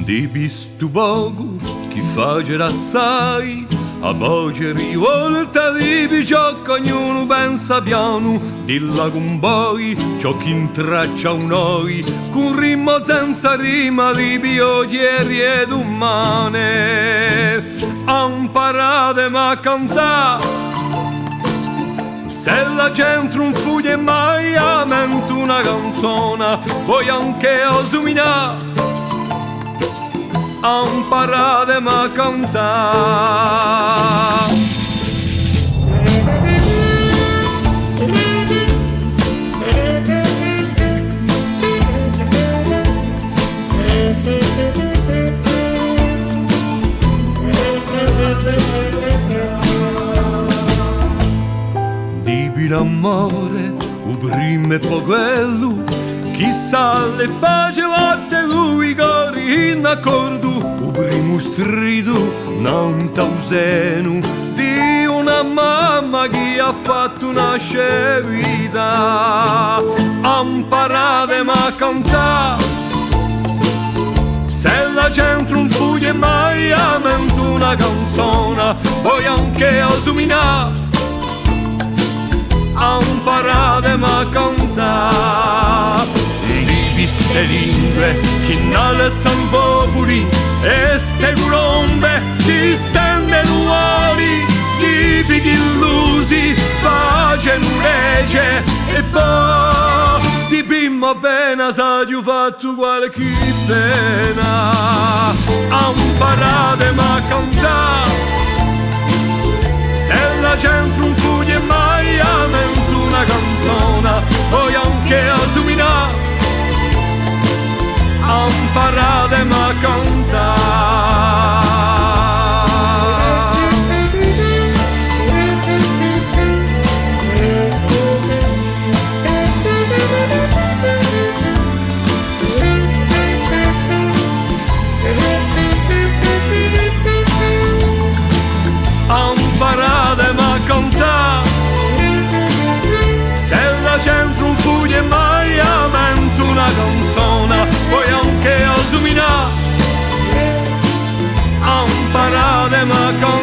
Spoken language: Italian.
di bistu poco chi faceva assai, a voce rivolta di picciocco ognuno pensa piano, dilla con poi ciò che intraccia un noi, con ritmo senza rima di pioggieri ed umane, imparate ma cantare. Se la gente non fugge mai a mente una canzone, poi anche osumina, imparate ma cantare. L'amore, u primo e poi quello, chissà le faceva lui cori in accordo, u primo strido non tauseno di una mamma che ha fatto nascere vita, imparate ma cantare. Se la gente non fugge mai a mente una canzone, poi anche a suminare, imparate ma cantare. Di queste lingue che innalzano popoli e ste colombe che stendono ali, i piti illusi facendo legge e poi di prima pena sa di fatto qualche pena. Imparate ma cantare. Se la gente non fugge mai a mente una canzone, poi anche a suminare, imparate ma cantare. Imparate ma cantare. Se la gente non fugge mai a mente una canzone, poi anche a suminare, imparate ma cantare.